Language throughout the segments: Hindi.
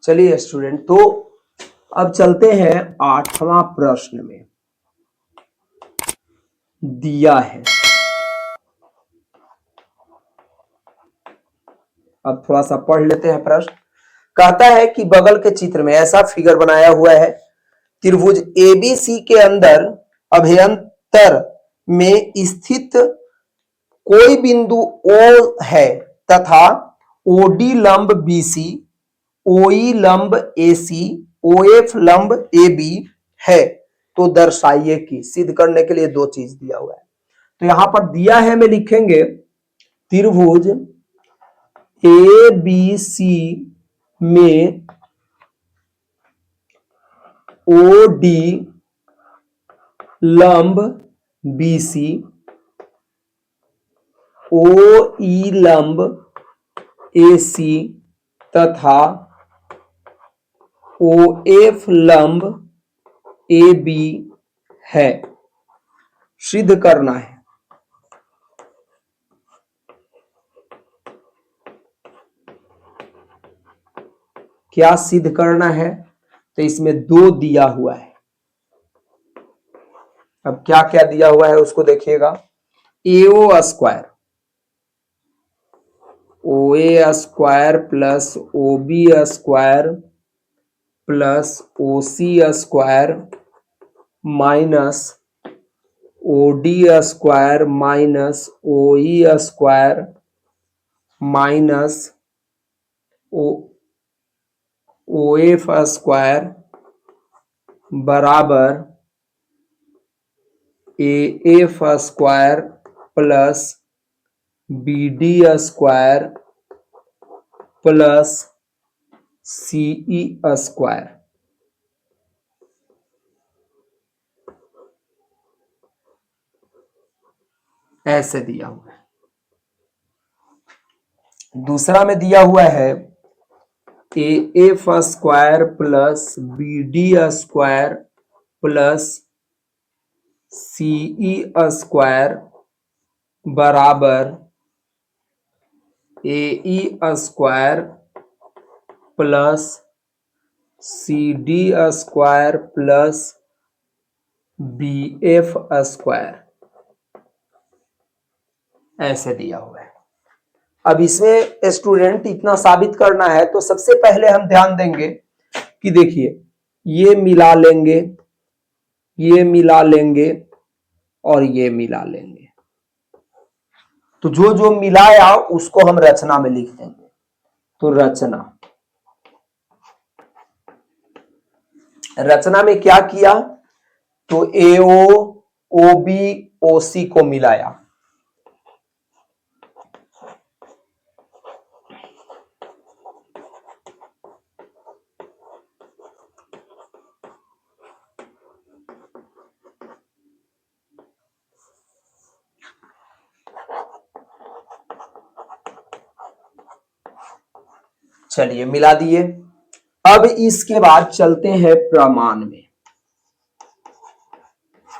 चलिए स्टूडेंट, तो अब चलते हैं 8वां प्रश्न में। दिया है, अब थोड़ा सा पढ़ लेते हैं प्रश्न। कहता है कि बगल के चित्र में ऐसा फिगर बनाया हुआ है, त्रिभुज एबीसी के अंदर अभ्यंतर में स्थित कोई बिंदु O है तथा OD लंब BC, OE लंब AC, OF लंब AB है, तो दर्शाइए कि। सिद्ध करने के लिए दो चीज दिया हुआ है, तो यहां पर दिया है में लिखेंगे त्रिभुज ABC में OD लंब BC, OE लंब AC तथा OF लंब AB है। सिद्ध करना है। क्या सिद्ध करना है? तो इसमें दो दिया हुआ है। अब क्या क्या दिया हुआ है उसको देखिएगा। AO square, OA square plus OB square plus OC square minus OD square minus OE square minus OF square बराबर AF square plus BD square plus CE square. ऐसे दिया हुआ है। दूसरा में दिया हुआ है AF square plus BD square plus CE square बराबर AE square plus CD square plus BF square. ऐसे दिया हुआ है। अब इसमें स्टूडेंट इतना साबित करना है, तो सबसे पहले हम ध्यान देंगे कि देखिए ये मिला लेंगे, ये मिला लेंगे और ये मिला लेंगे, तो जो जो मिलाया उसको हम रचना में लिख देंगे। तो रचना में क्या किया, तो AO OB OC को मिलाया, चलिए मिला दिए। अब इसके बाद चलते हैं प्रमाण में।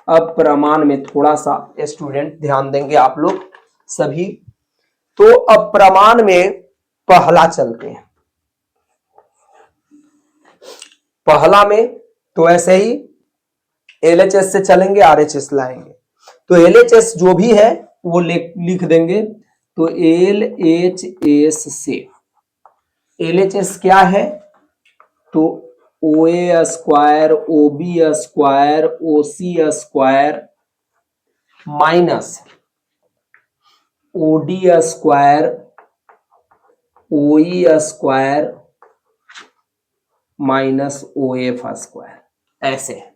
अब प्रमाण में थोड़ा सा स्टूडेंट ध्यान देंगे आप लोग सभी। तो अब प्रमाण में पहला चलते हैं। पहला में तो ऐसे ही LHS से चलेंगे, RHS लाएंगे। तो LHS जो भी है वो लिख देंगे। तो LHS से LHS क्या है, तो OA square OB square OC square minus OD square OE square minus OF square. ऐसे है।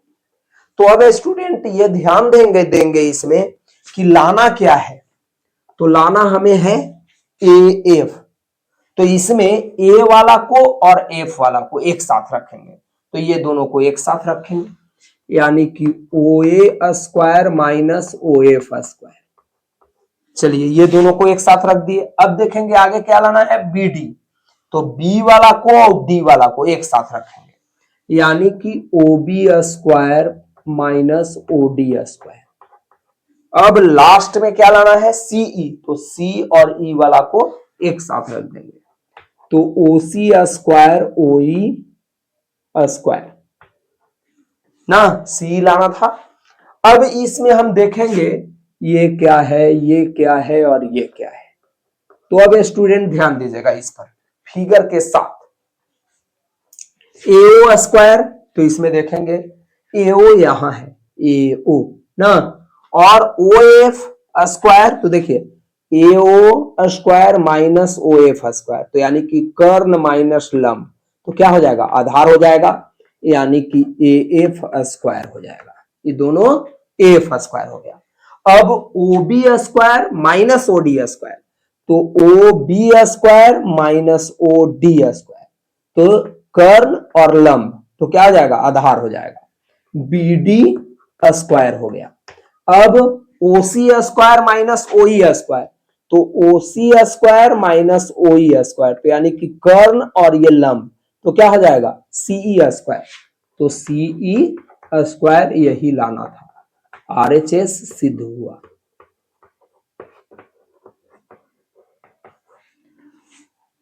तो अब स्टूडेंट ये ध्यान देंगे इसमें कि लाना क्या है, तो लाना हमें है AF। तो इसमें A वाला को और F वाला को एक साथ रखेंगे, तो ये दोनों को एक साथ रखेंगे, यानी कि OA square minus OF square. चलिए ये दोनों को एक साथ रख दिए। अब देखेंगे आगे क्या लाना है, BD। तो B वाला को और D वाला को एक साथ रखेंगे, यानी कि OB square minus OD square. अब लास्ट में क्या लाना है, CE। तो C और E वाला को एक साथ रख देंगे, तो ओसी स्क्वायर ओई स्क्वायर ना, सी लाना था। अब इसमें हम देखेंगे ये क्या है, ये क्या है और ये क्या है। तो अब स्टूडेंट ध्यान दीजिएगा इस पर फिगर के साथ। एओ स्क्वायर, तो इसमें देखेंगे एओ यहां है, एओ ना, और ओ एफ स्क्वायर, तो देखिए AO square minus O F square, तो यानी कि कर्ण माइनस लंब, तो क्या हो जाएगा, आधार हो जाएगा, यानी कि ए एफ स्क्वायर हो जाएगा। ये दोनों ए एफ स्क्वायर हो गया। अब O B square minus O D square, तो O B square minus O D square, तो कर्ण और लंब, तो क्या हो जाएगा, आधार हो जाएगा, बी डी स्क्वायर हो गया। अब ओसी स्क्वायर माइनस ओई स्क्वायर, तो ओसी स्क्वायर माइनस ओई स्क्वायर, तो यानी कि कर्ण और ये लंब, तो क्या हो जाएगा, सीई स्क्वायर, तो सीई स्क्वायर यही लाना था। आरएचएस सिद्ध हुआ।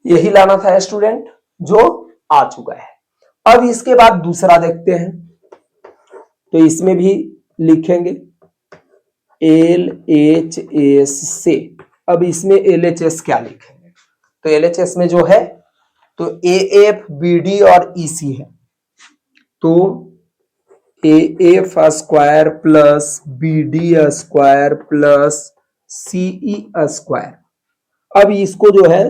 यही लाना था स्टूडेंट, जो आ चुका है। अब इसके बाद दूसरा देखते हैं, तो इसमें भी लिखेंगे एल एच एस से। अब इसमें एल एच एस क्या लिखेंगे, तो एल एच एस में जो है तो ए एफ बी डी और ई सी है, तो A F square plus B D square plus CE square. अब इसको जो है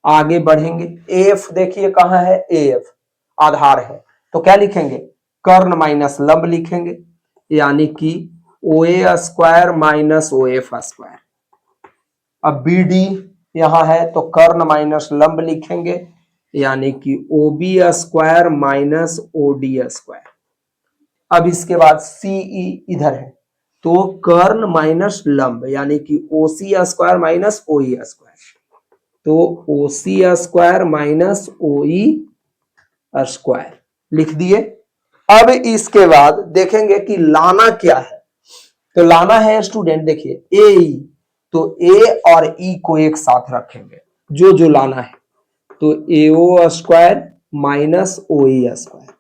आगे बढ़ेंगे, एफ देखिए कहां है, एफ आधार है, तो क्या लिखेंगे, कर्ण माइनस लंब लिखेंगे, यानी कि O A square minus O F square. अब बी डी यहां है तो कर्ण माइनस लंब लिखेंगे, यानी कि O B square minus O D square. अब इसके बाद सीई इधर है, तो कर्ण माइनस लंब, यानी कि ओ सी स्क्वायर माइनस ओ ई स्क्वायर, तो ओ सी स्क्वायर माइनस ओ ई स्क्वायर लिख दिए। अब इसके बाद देखेंगे कि लाना क्या है, तो लाना है स्टूडेंट देखिए ए ई, तो ए और ई को एक साथ रखेंगे, जो जो लाना है, तो एओ स्क्वायर माइनस ओ ई स्क्वायर।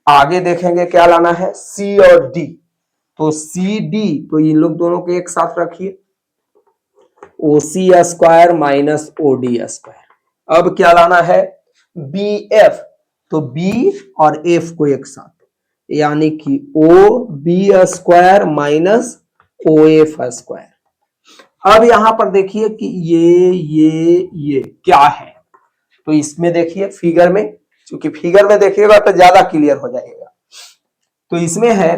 आगे देखेंगे क्या लाना है, सी और डी, तो सी डी, तो इन लोग दोनों को एक साथ रखिए, O C square minus O D square. अब क्या लाना है, बी एफ, तो बी और एफ को एक साथ, यानी कि O B square minus O F square. अब यहां पर देखिए कि ये क्या है, तो इसमें देखिए फिगर में, क्योंकि फिगर में देखिएगा तो ज्यादा क्लियर हो जाएगा। तो इसमें है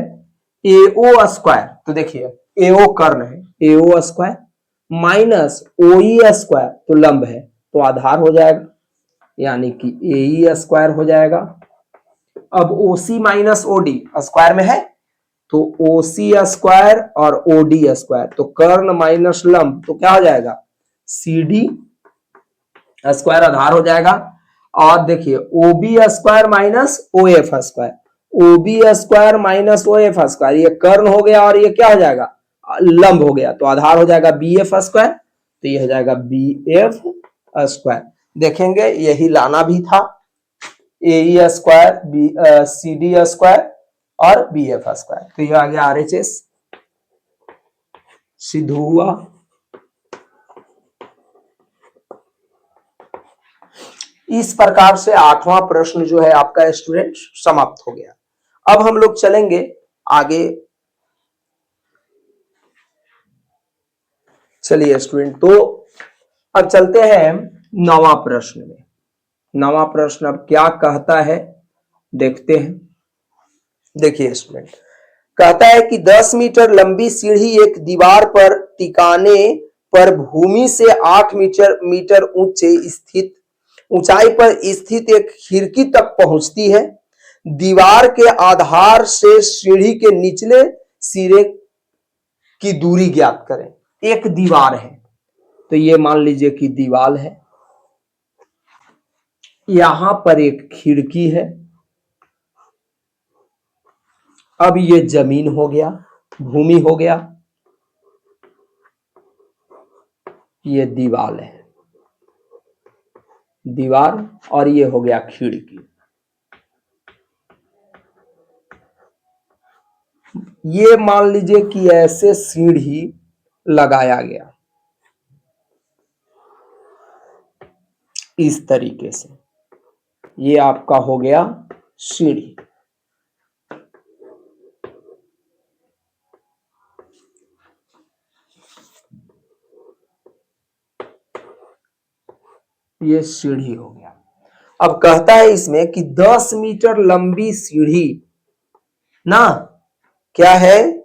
एओ स्क्वायर, तो देखिए एओ कर्ण है, एओ स्क्वायर माइनस ओई स्क्वायर, तो लंब है, तो आधार हो जाएगा, यानी कि ए स्क्वायर हो जाएगा। अब ओसी माइनस ओडी स्क्वायर में है, तो ओसी स्क्वायर और ओडी स्क्वायर, तो कर्ण माइनस लंब, तो क्या हो जाएगा, सी डी स्क्वायर आधार हो जाएगा। और देखिए OB square minus O F square, OB square minus O F square, ये कर्ण हो गया और ये क्या हो जाएगा, लंब हो गया, तो आधार हो जाएगा बी एफ स्क्वायर, तो ये हो जाएगा बी एफ स्क्वायर। देखेंगे यही लाना भी था, A square B C D square और बी एफ स्क्वायर, तो ये आ गया आर एच एस सिद्ध हुआ। इस प्रकार से 8वां प्रश्न जो है आपका स्टूडेंट समाप्त हो गया। अब हम लोग चलेंगे आगे। चलिए स्टूडेंट, तो अब चलते हैं 9वां प्रश्न में। 9वां प्रश्न अब क्या कहता है देखते हैं। देखिए स्टूडेंट, कहता है कि 10 मीटर लंबी सीढ़ी एक दीवार पर टिकाने पर भूमि से 8 मीटर ऊंचाई पर स्थित एक खिड़की तक पहुंचती है। दीवार के आधार से सीढ़ी के निचले सिरे की दूरी ज्ञात करें। एक दीवार है, तो ये मान लीजिए कि दीवार है, यहां पर एक खिड़की है, अब ये जमीन हो गया, भूमि हो गया, ये दीवार है। दीवार, और ये हो गया खिड़की। ये मान लीजिए कि ऐसे सीढ़ी लगाया गया इस तरीके से, ये आपका हो गया सीढ़ी। ये सीढ़ी हो गया। अब कहता है इसमें कि 10 मीटर लंबी सीढ़ी ना, क्या है,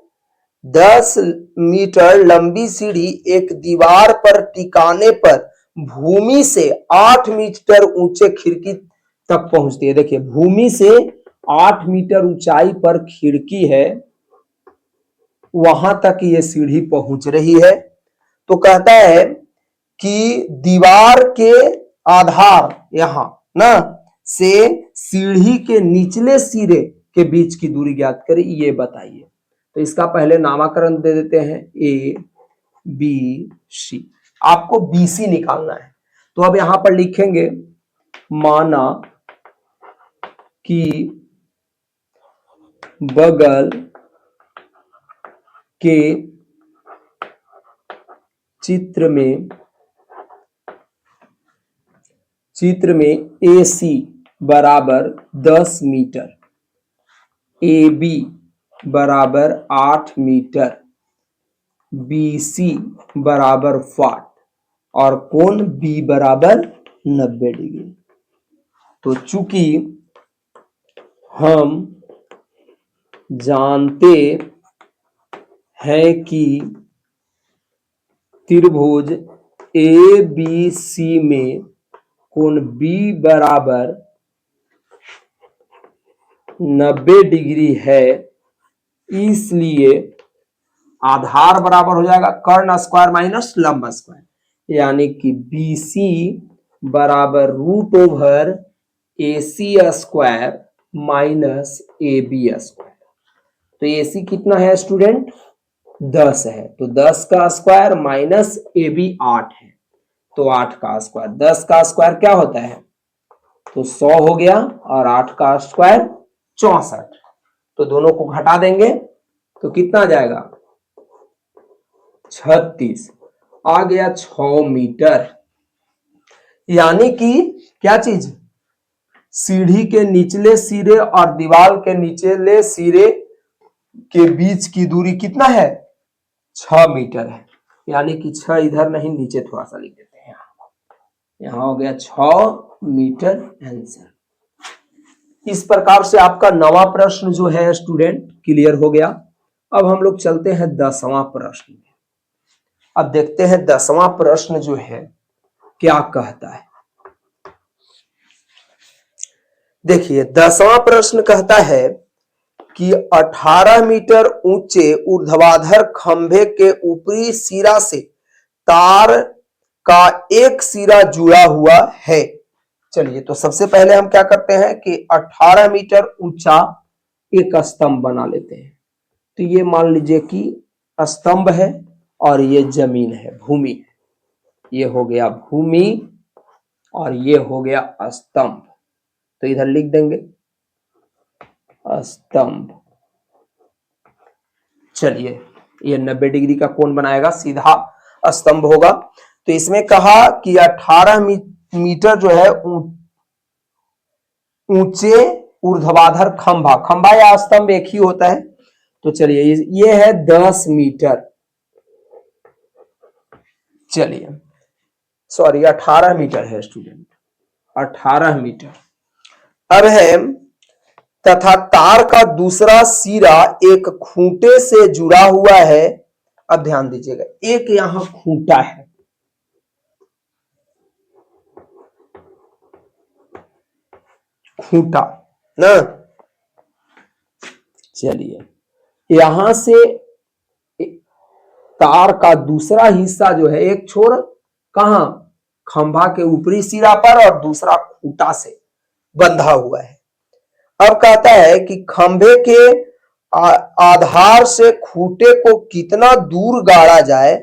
10 मीटर लंबी सीढ़ी एक दीवार पर टिकाने पर भूमि से 8 मीटर ऊंचे खिड़की तक पहुंचती है। देखिए, भूमि से 8 मीटर ऊंचाई पर खिड़की है, वहां तक ये सीढ़ी पहुंच रही है। तो कहता है कि दीवार के आधार यहां ना से सीढ़ी के निचले सिरे के बीच की दूरी ज्ञात करें, ये बताइए। तो इसका पहले नामकरण दे देते हैं, ए बी सी। आपको बीसी निकालना है। तो अब यहां पर लिखेंगे, माना कि बगल के चित्र में AC बराबर 10 मीटर, AB बराबर 8 मीटर, BC बराबर 60 और कोण B बराबर 90 डिग्री। तो चूंकि हम जानते हैं कि त्रिभुज ABC में कोण B बराबर 90 डिग्री है, इसलिए आधार बराबर हो जाएगा कर्ण स्क्वायर माइनस लंब स्क्वायर, यानी कि BC बराबर √over AC square minus AB square. तो AC कितना है स्टूडेंट, 10 है, तो 10 का स्क्वायर माइनस AB 8 है, तो 8 का स्क्वायर। 10 का स्क्वायर क्या होता है, तो 100 हो गया, और 8 का स्क्वायर 64। तो दोनों को घटा देंगे तो कितना आ जाएगा, 36 आ गया, 6 मीटर। यानी कि क्या चीज, सीढ़ी के निचले सिरे और दीवार के निचले सिरे के बीच की दूरी कितना है, 6 मीटर है। यानी कि 6 इधर नहीं, नीचे थोड़ा सा लिख देते हैं, यहां हो गया 6 मीटर आंसर। इस प्रकार से आपका 9वां प्रश्न जो है स्टूडेंट क्लियर हो गया। अब हम लोग चलते हैं 10वां प्रश्न में। अब देखते हैं 10वां प्रश्न जो है क्या कहता है। देखिए, 10वां प्रश्न कहता है कि 18 मीटर ऊंचे ऊर्ध्वाधर खंभे के ऊपरी सिरा से तार का एक सिरा जुड़ा हुआ है। चलिए, तो सबसे पहले हम क्या करते हैं कि 18 मीटर ऊंचा एक स्तंभ बना लेते हैं। तो ये मान लीजिए कि स्तंभ है और ये जमीन है, भूमि है। ये हो गया भूमि और ये हो गया स्तंभ। तो इधर लिख देंगे स्तंभ। चलिए, ये 90 डिग्री का कोण बनाएगा, सीधा स्तंभ होगा। तो इसमें कहा कि 18 मीटर जो है ऊंचे ऊर्ध्वाधर खंभा, खंभा या स्तंभ एक ही होता है। तो चलिए, ये है 10 मीटर, चलिए सॉरी 18 मीटर है स्टूडेंट, 18 मीटर। अब है, तथा तार का दूसरा सिरा एक खूंटे से जुड़ा हुआ है। अब ध्यान दीजिएगा, एक यहां खूंटा है, खूंटा ना। चलिए, यहां से तार का दूसरा हिस्सा जो है, एक छोर कहां, खंभा के ऊपरी सिरा पर और दूसरा खूंटा से बंधा हुआ है। अब कहता है कि खंभे के आधार से खूंटे को कितना दूर गाड़ा जाए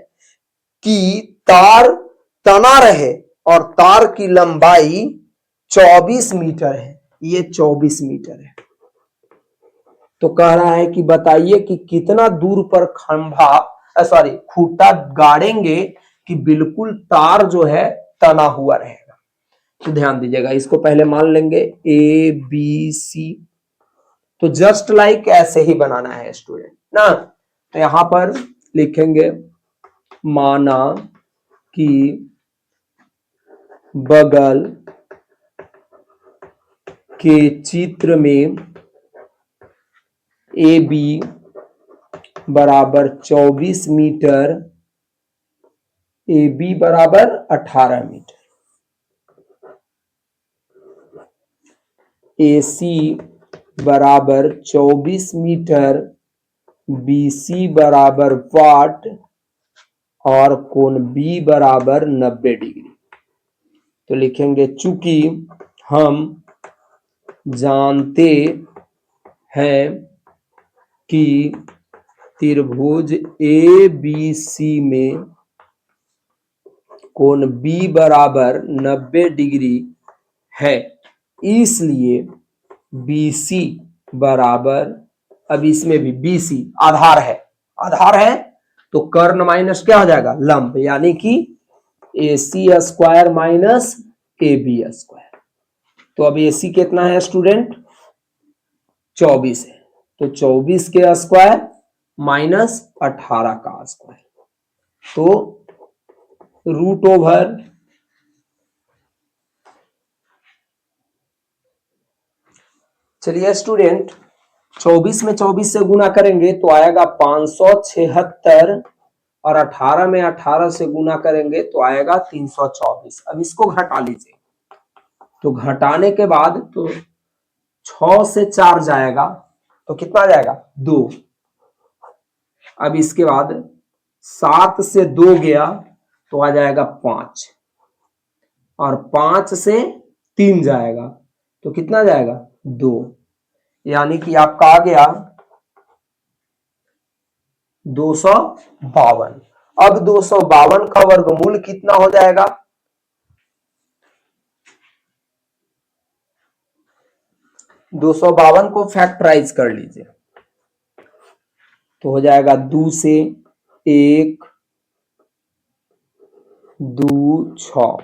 कि तार तना रहे और तार की लंबाई 24 मीटर है, ये 24 मीटर है। तो कह रहा है कि बताइए कि कितना दूर पर खूंटा गाड़ेंगे कि बिल्कुल तार जो है तना हुआ रहेगा। तो ध्यान दीजिएगा, इसको पहले मान लेंगे ए बी सी। तो जस्ट लाइक ऐसे ही बनाना है स्टूडेंट ना। तो यहां पर लिखेंगे माना कि बगल के चित्र में ए बी बराबर 24 मीटर, ए बी बराबर 18 मीटर, ए सी बराबर 24 मीटर, बी सी बराबर वाट और कोण बी बराबर 90 डिग्री। तो लिखेंगे चूंकि हम जानते हैं कि त्रिभुज ए बी सी में कोण बी बराबर 90 डिग्री है, इसलिए बी सी बराबर, अब इसमें भी बी सी आधार है, आधार है तो कर्ण माइनस क्या हो जाएगा लंब, यानी कि A C square minus A B square. तो अब ए सी कितना है स्टूडेंट 24 है, तो 24 के स्क्वायर माइनस 18 का स्क्वायर, तो रूट ओवर चलिए स्टूडेंट 24 में 24 से गुना करेंगे तो आएगा 576 और 18 में 18 से गुना करेंगे तो आएगा 324। अब इसको घटा लीजिए, तो घटाने के बाद तो 6 से 4 जाएगा तो कितना जाएगा 2। अब इसके बाद 7 से 2 गया तो आ जाएगा 5 और 5 से 3 जाएगा तो कितना जाएगा 2, यानी कि आपका आ गया 252। अब 252 का वर्गमूल कितना हो जाएगा 252 को फैक्टराइज कर लीजिए तो हो जाएगा 2 से 1 2 6,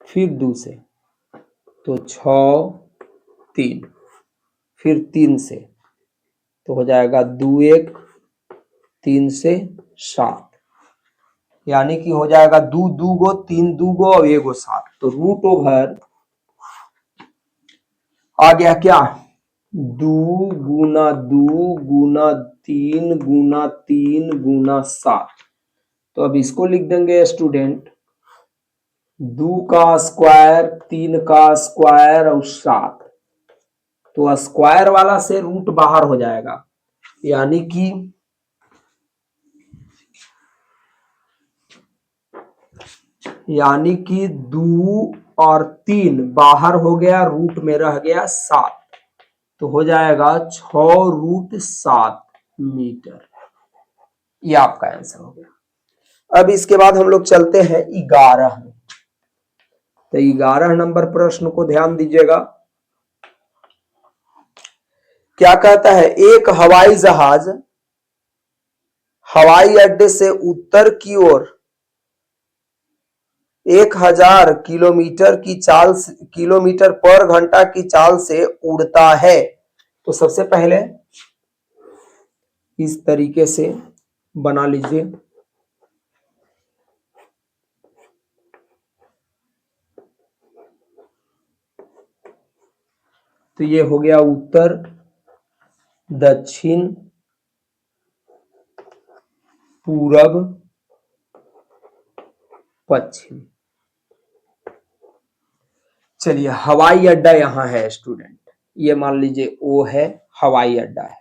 फिर 2 से तो 6 3, फिर 3 से तो हो जाएगा 2 1 3 से 7, यानी कि हो जाएगा 2 2 गो 3 2 गो और 1 गो 7। तो रूट ओवर आ गया क्या 2 गुना 2 गुना 3 गुना 3 गुना 7। तो अब इसको लिख देंगे स्टूडेंट 2 का स्क्वायर 3 का स्क्वायर और 7, तो स्क्वायर वाला से रूट बाहर हो जाएगा, यानी कि 2 और 3 बाहर हो गया, रूट में रह गया 7, तो हो जाएगा 6√7 मीटर। ये आपका आंसर हो गया। अब इसके बाद हम लोग चलते हैं 11 में। तो 11 नंबर प्रश्न को ध्यान दीजिएगा, क्या कहता है एक हवाई जहाज हवाई अड्डे से उत्तर की ओर 1000 किलोमीटर पर घंटा की चाल से उड़ता है। तो सबसे पहले इस तरीके से बना लीजिए, तो ये हो गया उत्तर दक्षिण पूरब पश्चिम। चलिए हवाई अड्डा यहां है स्टूडेंट, ये मान लीजिए ओ है, हवाई अड्डा है।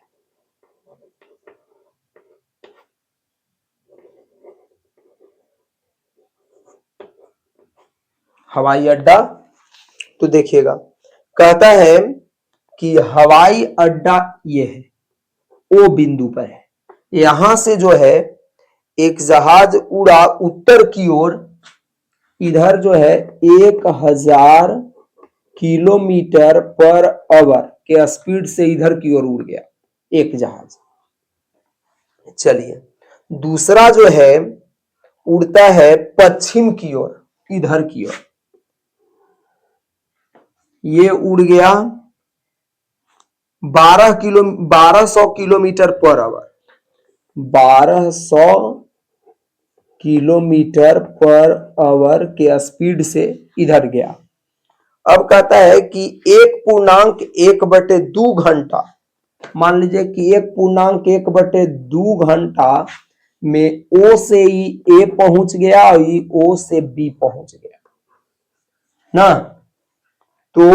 हवाई अड्डा, तो देखिएगा कहता है कि हवाई अड्डा ये है, ओ बिंदु पर है, यहां से जो है एक जहाज उड़ा उत्तर की ओर इधर जो है 1000 किलोमीटर पर आवर के स्पीड से इधर की ओर उड़ गया एक जहाज। चलिए दूसरा जो है उड़ता है पश्चिम की ओर, इधर की ओर, ये उड़ गया 1200 kilometre per hour, 1200 kilometre per hour के स्पीड से इधर गया। अब कहता है कि 1.1/2 घंटा, मान लीजिए कि 1.1/2 घंटा में ओ से ए पहुंच गया और ओ से बी पहुंच गया ना। तो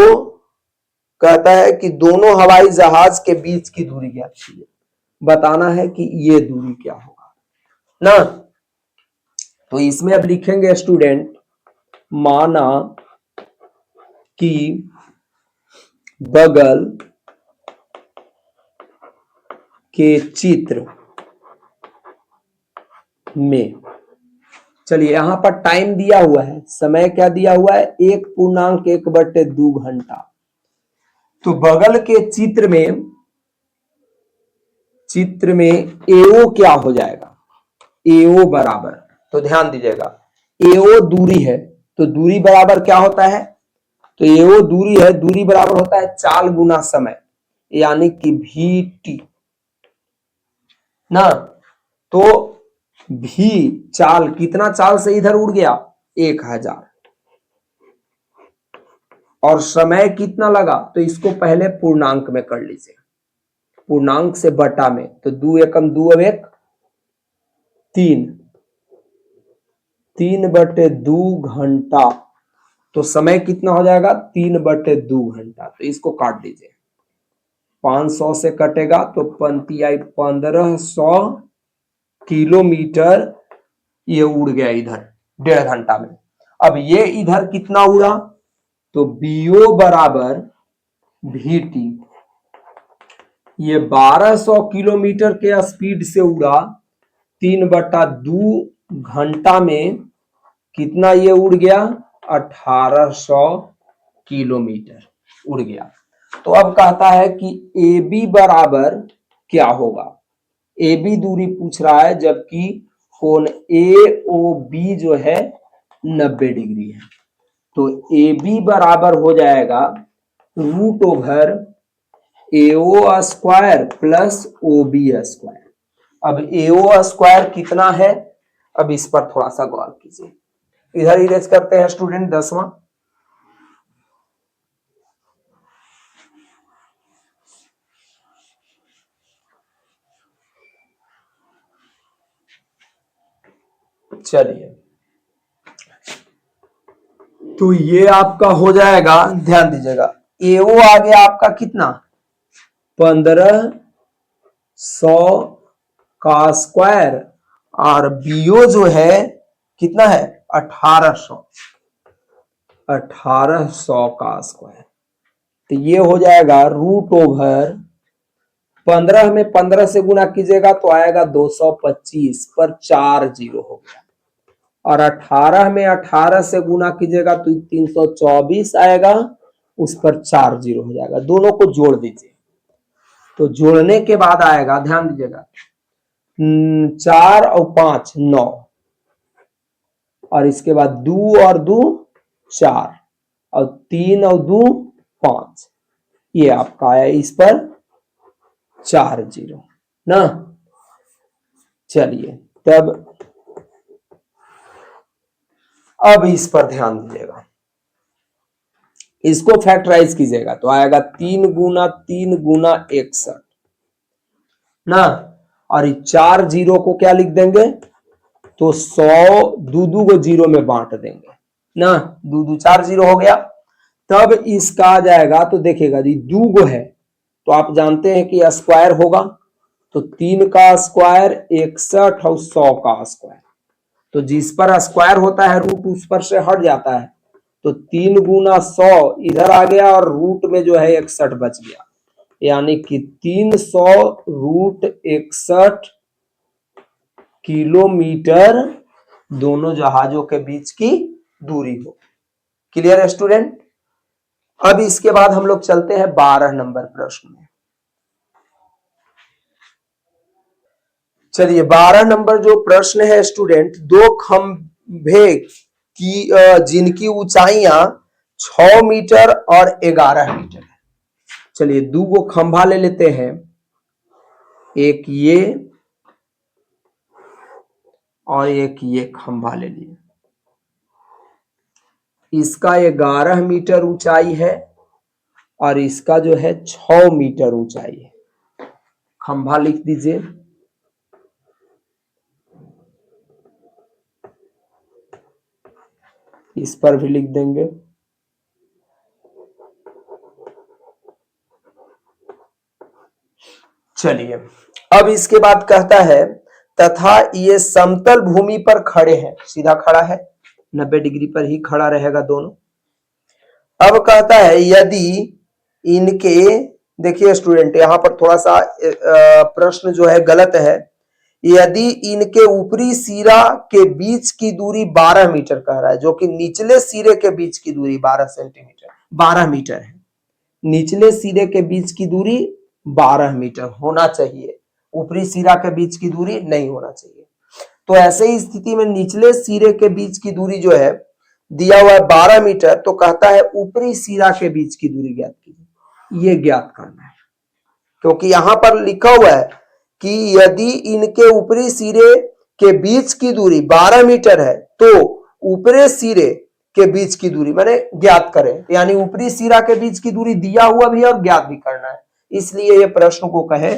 कहता है कि दोनों हवाई जहाज के बीच की दूरी ज्ञात कीजिए, बताना है कि ये दूरी क्या होगा ना। तो इसमें अब लिखेंगे स्टूडेंट, माना कि बगल के चित्र में, चलिए यहां पर टाइम दिया हुआ है, समय क्या दिया हुआ है 1.1/2 घंटा। तो बगल के चित्र में एओ क्या हो जाएगा, एओ बराबर, तो ध्यान दीजिएगा एओ दूरी है, तो दूरी बराबर क्या होता है, तो एओ दूरी है, दूरी बराबर होता है चाल गुना समय, यानी कि VT ना। तो भी चाल, कितना चाल से इधर उड़ गया 1000, और समय कितना लगा, तो इसको पहले पूर्णांक में कर लीजिए, पूर्णांक से बटा में, तो 2 एकम 2 अब 1 3, 3/2 घंटा, तो समय कितना हो जाएगा 3/2 घंटा। तो इसको काट दीजिए, 500 से कटेगा तो 1500 किलोमीटर ये उड़ गया इधर 1.5 घंटा में। अब ये इधर कितना उड़ा, तो बीओ बराबर VT, ये 1200 किलोमीटर के स्पीड से उड़ा, 3/2 घंटा में कितना ये उड़ गया 1800 किलोमीटर उड़ गया। तो अब कहता है कि AB बराबर क्या होगा, AB दूरी पूछ रहा है, जबकि कोण AOB जो है 90 डिग्री है। तो AB बराबर हो जाएगा √/AO² प्लस OB²। अब AO² कितना है, अब इस पर थोड़ा सा गौर कीजिए, इधर इरेज करते हैं स्टूडेंट 10वां। चलिए तो ये आपका हो जाएगा, ध्यान दीजिएगा एओ आ गया आपका कितना 1500 का स्क्वायर, और बीओ जो है कितना है 1800 का स्क्वायर। तो ये हो जाएगा √15 में 15 से गुना कीजिएगा तो आएगा 225 पर 4 जीरो हो गया, और 18 में 18 से गुना कीजिएगा तो 324 आएगा, उस पर 4 जीरो हो जाएगा। दोनों को जोड़ दीजिए, तो जोड़ने के बाद आएगा, ध्यान दीजिएगा 4 और 5 9, और इसके बाद 2 और 2 4, और 3 और 2 5, ये आपका आया इस पर 4 जीरो ना। चलिए तब अब इस पर ध्यान दीजिएगा, इसको फैक्टराइज कीजिएगा तो आएगा 3 गुना 3 गुना 61 ना, और 4 जीरो को क्या लिख देंगे, तो 100 दो को जीरो में बांट देंगे ना, 2 4 जीरो हो गया। तब इसका आ जाएगा, तो देखिएगा जी 2 गो है तो आप जानते हैं कि स्क्वायर होगा, तो 3 का स्क्वायर 61 और 100 का स्क्वायर, तो जिस पर स्क्वायर होता है रूट उस पर से हट जाता है, तो 3 गुना 100 इधर आ गया और रूट में जो है 61 बच गया, यानी कि 300 √61 किलोमीटर दोनों जहाजों के बीच की दूरी हो। क्लियर है स्टूडेंट? अब इसके बाद हम लोग चलते हैं 12 नंबर प्रश्न में। चलिए 12 नंबर जो प्रश्न है स्टूडेंट, दो खंभे की जिनकी ऊंचाइयां 6 मीटर और 11 मीटर है। चलिए दो गो खंभा ले लेते हैं, एक ये और एक ये खंभा ले लिए। इसका 11 मीटर ऊंचाई है और इसका जो है 6 मीटर ऊंचाई है। खंभा लिख दीजिए। इस पर भी लिख देंगे। चलिए अब इसके बाद कहता है तथा ये समतल भूमि पर खड़े हैं, सीधा खड़ा है, 90 डिग्री पर ही खड़ा रहेगा दोनों। अब कहता है यदि इनके, देखिए स्टूडेंट यहां पर थोड़ा सा प्रश्न जो है गलत है। यदि इनके ऊपरी सिरा के बीच की दूरी 12 मीटर कह रहा है, जो कि निचले सिरे के बीच की दूरी 12 सेंटीमीटर 12 मीटर है। निचले सिरे के बीच की दूरी 12 मीटर होना चाहिए, ऊपरी सिरा के बीच की दूरी नहीं होना चाहिए। तो ऐसे ही स्थिति में निचले सिरे के बीच की दूरी जो है दिया हुआ है 12 मीटर, तो कहता है ऊपरी सिरा के बीच की दूरी ज्ञात कीजिए। ये ज्ञात करना है, क्योंकि यहां पर लिखा हुआ है कि यदि इनके ऊपरी सिरे के बीच की दूरी 12 मीटर है तो ऊपरी सिरे के बीच की दूरी माने ज्ञात करें, यानी ऊपरी सिरा के बीच की दूरी दिया हुआ भी है और ज्ञात भी करना है। इसलिए ये प्रश्न को कहे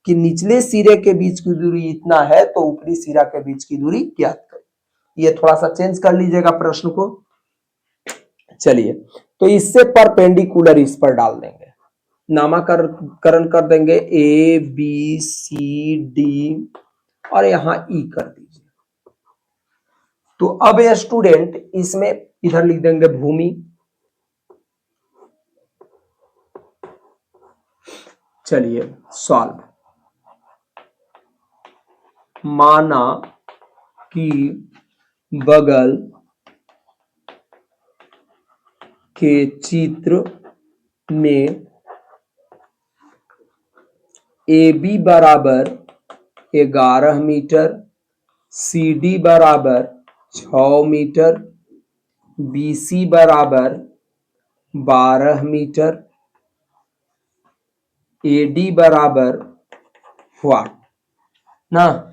कि निचले सिरे के बीच की दूरी इतना है तो ऊपरी सिरा के बीच की दूरी ज्ञात करें। ये थोड़ा सा चेंज कर लीजिएगा प्रश्न को। चलिए तो इससे परपेंडिकुलर इस पर डाल देंगे, नामकरण कर देंगे ए बी सी डी और यहां ई कर दीजिए। तो अब ये स्टूडेंट इसमें इधर लिख देंगे भूमि। चलिए सॉल्व। माना कि बगल के चित्र में ए बी बराबर 11 मीटर, सी डी बराबर 6 मीटर, बी सी बराबर 12 मीटर, ए डी बराबर व्हाट ना,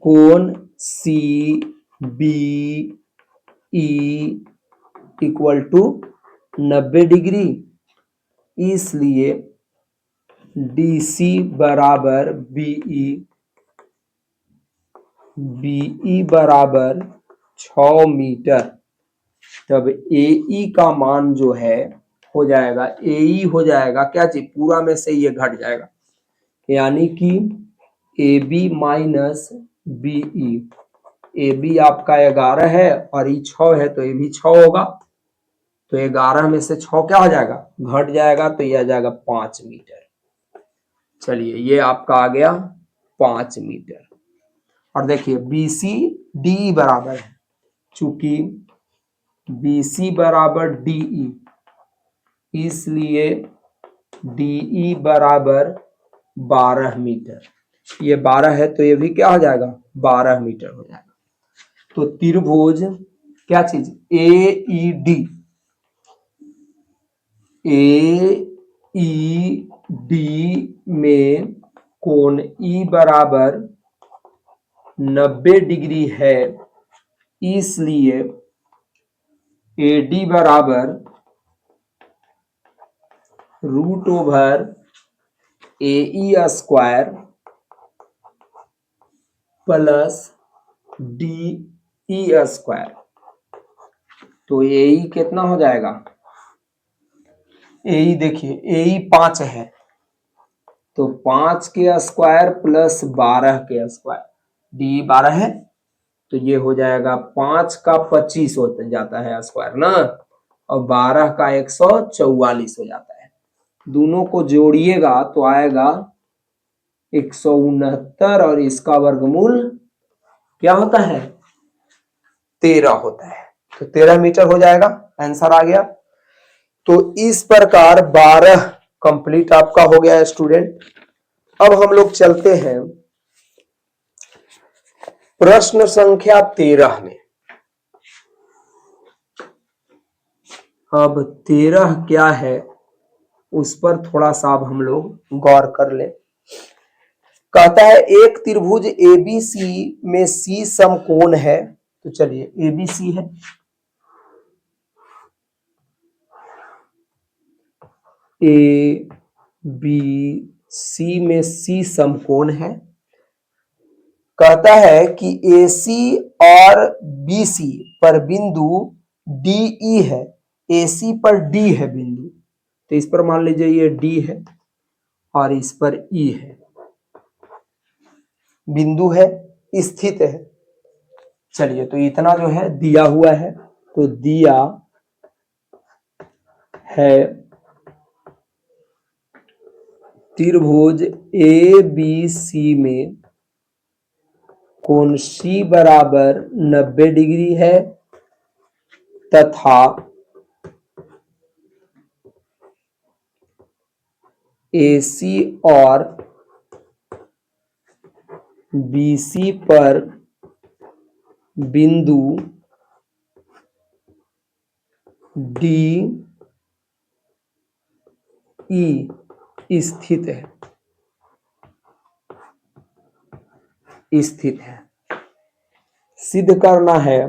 कोण C B E equal to 90 degree, इसलिए DC बराबर BE, BE बराबर 6 मीटर। तब AE का मान जो है हो जाएगा, AE हो जाएगा क्या चीज, पूरा में से ये घट जाएगा, यानी कि AB माइनस BE। AB आपका 11 है और E 6 है तो ये भी 6 होगा, तो 11 में से 6 क्या हो जाएगा, घट जाएगा, तो ये आ जाएगा 5 मीटर। चलिए ये आपका आ गया 5 मीटर। और देखिए BC DE बराबर है, चूंकि BC बराबर DE इसलिए DE बराबर 12 मीटर। ये 12 है तो ये भी क्या हो जाएगा, 12 मीटर हो जाएगा। तो त्रिभुज क्या चीज AED, AED में कोण E बराबर 90 डिग्री है, इसलिए AD बराबर √over AE square plus DE square. तो AE कितना हो जाएगा, AE देखिए AE 5 है तो 5 के स्क्वायर प्लस 12 के स्क्वायर, DE 12 है तो ये हो जाएगा 5 का 25 हो जाता है स्क्वायर ना, और 12 का 144 हो जाता है। दोनों को जोड़िएगा तो आएगा 169 और इसका वर्गमूल क्या होता है, 13 होता है। तो 13 मीटर हो जाएगा, आंसर आ गया। तो इस प्रकार 12 कंप्लीट आपका हो गया स्टूडेंट। अब हम लोग चलते हैं प्रश्न संख्या 13 में। अब 13 क्या है उस पर थोड़ा सा अब हम लोग गौर कर लें। कहता है एक त्रिभुज एबीसी में सी समकोण है। तो चलिए एबीसी है, ए बी सी में सी समकोण है। कहता है कि AC और BC पर बिंदु DE है, AC पर D है बिंदु, तो इस पर मान लीजिए ये D है और इस पर E है, बिंदु है, स्थित है। चलिए तो इतना जो है दिया हुआ है, तो दिया है त्रिभुज ABC में कोण C बराबर 90 डिग्री है तथा AC और BC पर बिंदु DE स्थित है, स्थित है। सिद्ध करना है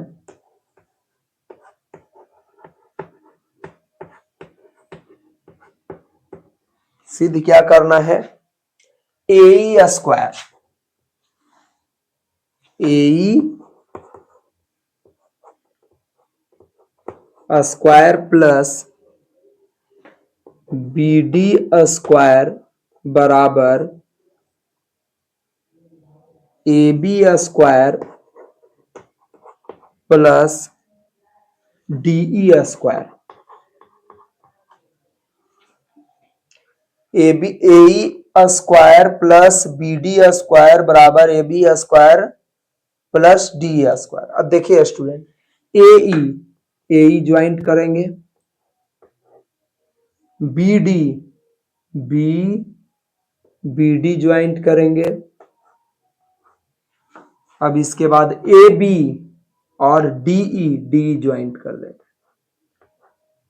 सिद्ध क्या करना है, AE square, AE square plus BD square बराबर AB square plus DE square. AE square plus BD square बराबर AB square plus DE square. अब देखिए स्टूडेंट, AE ज्वाइंट करेंगे, BD ज्वाइंट करेंगे। अब इसके बाद AB और DE ज्वाइंट कर देंगे।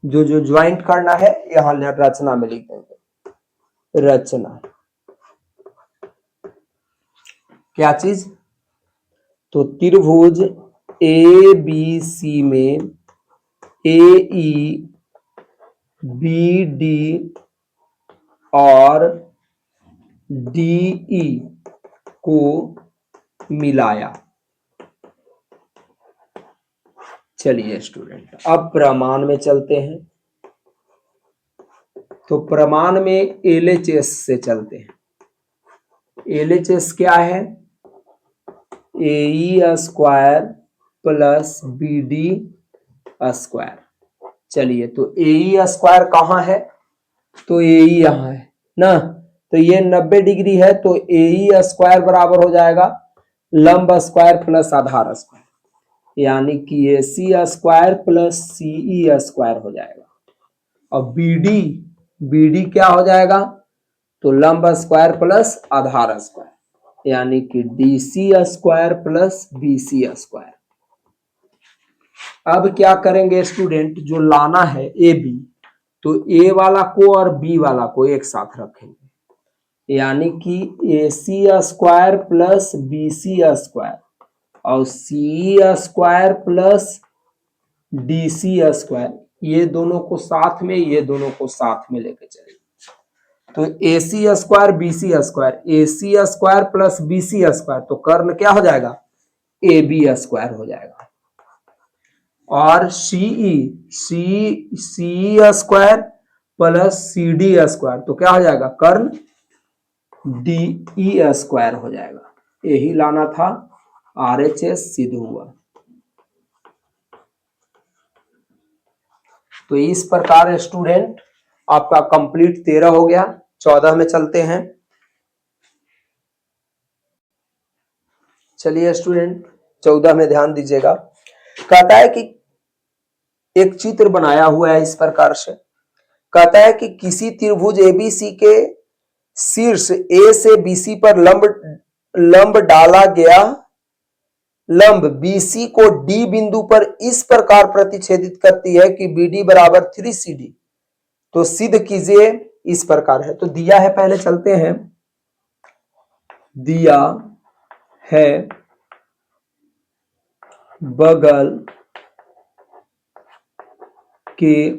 जो जो ज्वाइंट करना है यहां रचना में लिख देंगे। रचना क्या चीज, तो त्रिभुज ABC में AE BD और DE को मिलाया। चलिए स्टूडेंट अब प्रमाण में चलते हैं। तो प्रमाण में LHS से चलते हैं। LHS क्या है, AE square plus BD square. चलिए तो AE स्क्वायर कहाँ है, तो AE यहां है ना, तो ये 90 डिग्री है, तो AE स्क्वायर बराबर हो जाएगा लंब स्क्वायर प्लस आधार स्क्वायर, यानी कि AC square plus CE square हो जाएगा। और BD क्या हो जाएगा, तो लंब स्क्वायर प्लस आधार स्क्वायर, यानी कि DC square plus BC square. अब क्या करेंगे स्टूडेंट, जो लाना है AB, तो A वाला को और B वाला को एक साथ रखेंगे, यानी कि AC square plus BC square और CE square plus DC square, ये दोनों को साथ में, ये दोनों को साथ में लेके चलेंगे। तो AC square BC square, AC square plus BC square, तो कर्ण क्या हो जाएगा, AB स्क्वायर हो जाएगा। और CE square plus CD square, तो क्या हो जाएगा, कर्ण DE स्क्वायर हो जाएगा। यही लाना था, RHS सिद्ध हुआ। तो इस प्रकार स्टूडेंट आपका कंप्लीट 13 हो गया। 14 में चलते हैं। चलिए स्टूडेंट 14 में ध्यान दीजिएगा। कहता है कि एक चित्र बनाया हुआ है इस प्रकार से। कहता है कि किसी त्रिभुज एबीसी के शीर्ष ए से बीसी पर लंब डाला गया लंब बीसी को डी बिंदु पर इस प्रकार प्रतिच्छेदित करती है कि बीडी बराबर 3CD। तो सिद्ध कीजिए इस प्रकार है। तो दिया है, पहले चलते हैं। दिया है बगल के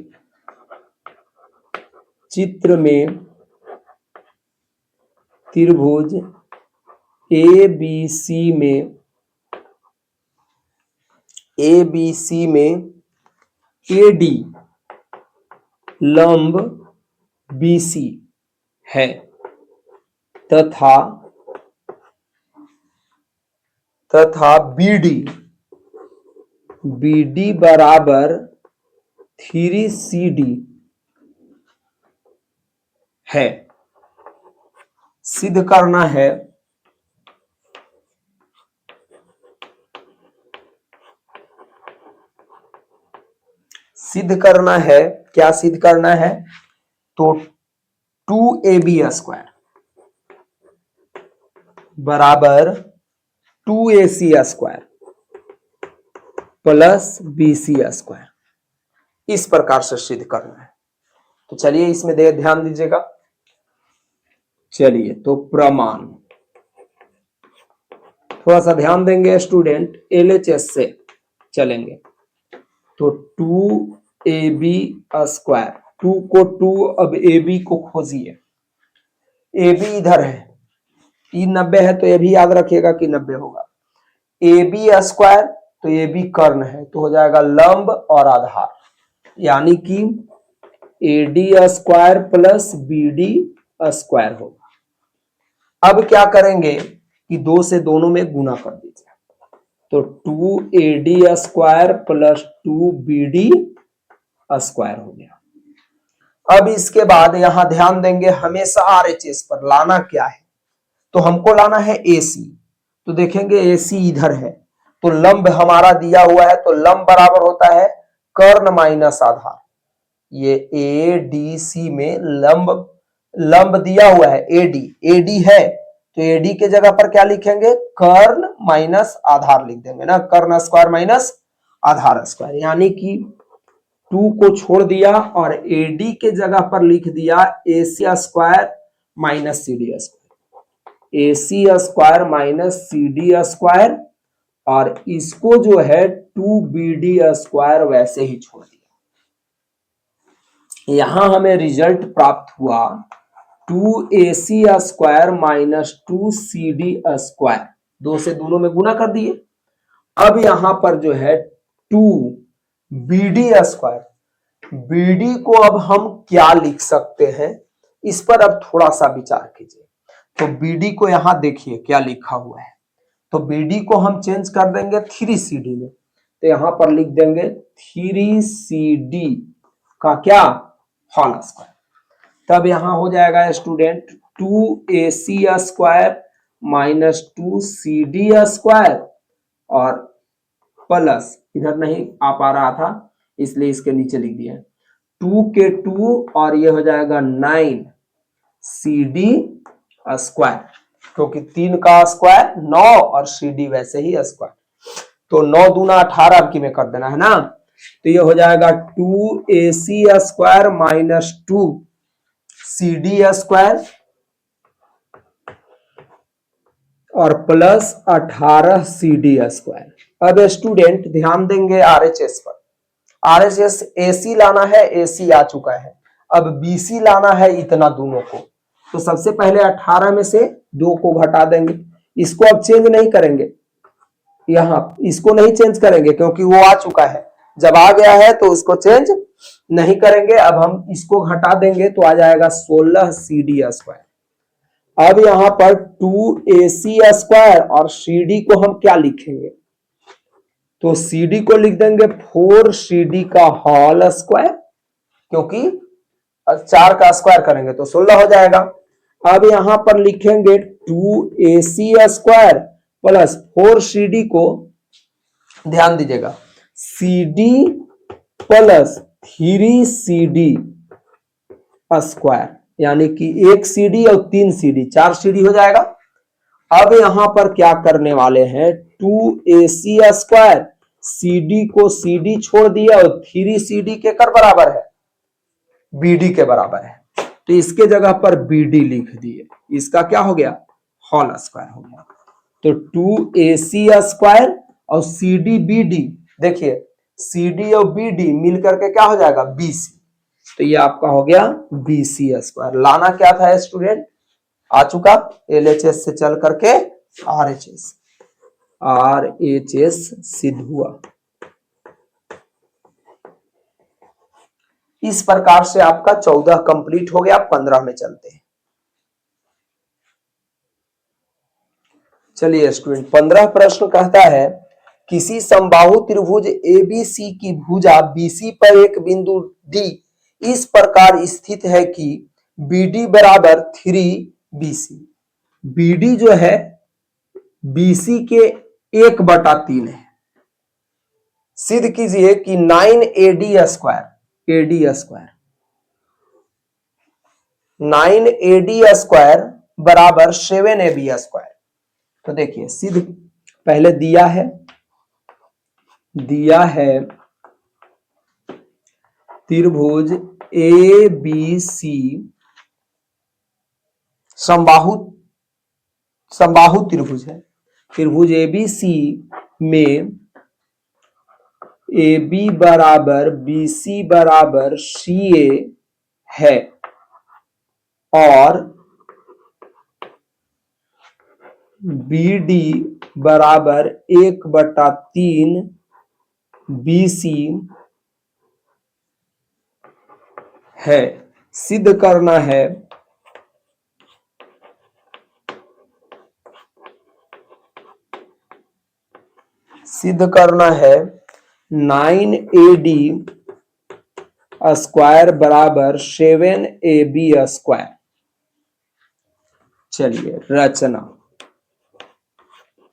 चित्र में त्रिभुज ABC में AD लंब BC है तथा BD बराबर 3CD है। सिद्ध करना है क्या सिद्ध करना है? तो 2AB स्क्वायर बराबर 2AC square plus BC square, इस प्रकार से सिद्ध करना है। तो चलिए इसमें ध्यान दीजिएगा। चलिए तो प्रमाण थोड़ा सा ध्यान देंगे स्टूडेंट, LHS से चलेंगे। तो 2AB स्क्वायर, 2 को 2, अब AB को खोजिए। AB इधर है, ये 90 है तो ये भी याद रखिएगा कि 90 होगा। AB स्क्वायर, तो AB कर्ण है तो हो जाएगा लंब और आधार, यानी कि AD square plus BD square होगा। अब क्या करेंगे कि 2 से दोनों में गुना कर दीजिए, तो 2AD square plus 2BD square हो गया। अब इसके बाद यहां ध्यान देंगे, हमेशा RHS पर लाना क्या है? तो हमको लाना है AC। तो देखेंगे AC इधर है, तो लंब हमारा दिया हुआ है, तो लंब बराबर होता है कर्ण माइनस आधार। ये ADC में लंब दिया हुआ है AD है, तो AD के जगह पर क्या लिखेंगे? कर्ण माइनस आधार लिख देंगे ना, कर्ण स्क्वायर माइनस आधार स्क्वायर, यानी कि 2 को छोड़ दिया और AD के जगह पर लिख दिया AC square minus CD square, AC square minus CD square, और इसको जो है 2BD स्क्वायर वैसे ही छोड़ दिया। यहां हमें रिजल्ट प्राप्त हुआ 2AC square minus 2CD square, 2 से दोनों में गुना कर दिए। अब यहां पर जो है 2BD स्क्वायर, BD को अब हम क्या लिख सकते हैं, इस पर अब थोड़ा सा विचार कीजिए। तो BD को यहां देखिए क्या लिखा हुआ है, तो BD को हम चेंज कर देंगे 3CD में, तो यहां पर लिख देंगे 3CD का क्या होल स्क्वायर। तब यहां हो जाएगा student 2AC square minus 2CD square और प्लस, इधर नहीं आ पा रहा था इसलिए इसके नीचे लिख दिया 2 के 2, और ये हो जाएगा 9CD स्क्वायर, क्योंकि 3 का स्क्वायर 9 और CD वैसे ही स्क्वायर, तो 9 दूना 18 अब की में कर देना है ना। तो ये हो जाएगा 2AC square minus 2CD square और प्लस 18CD स्क्वायर। अब स्टूडेंट ध्यान देंगे RHS पर, RHS AC लाना है, AC आ चुका है, अब BC लाना है इतना दोनों को। तो सबसे पहले 18 में से 2 को घटा देंगे, इसको अब चेंज नहीं करेंगे, यहां इसको नहीं चेंज करेंगे क्योंकि वो आ चुका है, जब आ गया है तो उसको चेंज नहीं करेंगे। अब हम इसको घटा देंगे तो आ जाएगा 16CD स्क्वायर। अब यहां पर 2AC स्क्वायर और CD को हम क्या लिखेंगे, तो CD को लिख देंगे 4CD का होल स्क्वायर, क्योंकि 4 का स्क्वायर करेंगे तो 16 हो जाएगा। अब यहां पर लिखेंगे 2AC स्क्वायर प्लस 4CD को, ध्यान दीजिएगा CD प्लस 3CD स्क्वायर, यानी कि 1CD और 3CD, 4CD हो जाएगा। अब यहां पर क्या करने वाले हैं, 2AC स्क्वायर, CD को CD छोड़ दिया और 3CD के कर बराबर है, BD के बराबर है, तो इसके जगह पर BD लिख दिए, इसका क्या हो गया, होल स्क्वायर हो गया। तो 2AC स्क्वायर और CD BD, देखिए CD और BD मिलकर के क्या हो जाएगा, BC, तो ये आपका हो गया BC स्क्वायर। लाना क्या था स्टूडेंट, आ चुका, LHS से चल करके RHS सिद्ध हुआ। इस प्रकार से आपका 14 कंप्लीट हो गया। 15 में चलते हैं। चलिए स्टूडेंट, 15 प्रश्न कहता है किसी समबाहु त्रिभुज ABC की भुजा BC पर एक बिंदु D इस प्रकार स्थित है कि BD बराबर 3BC। BD जो है BC के 1/3 है। सिद्ध कीजिए कि 9AD square, AD square 9AD square बराबर 7AB स्क्वायर। तो देखिए सिद्ध पहले दिया है त्रिभुज ABC समबाहु त्रिभुज है। त्रिभुज ABC में AB बराबर BC बराबर CA है और BD बराबर 1/3 BC है। सिद्ध करना है सिद्ध करना है 9AD स्क्वायर बराबर 7AB स्क्वायर। चलिए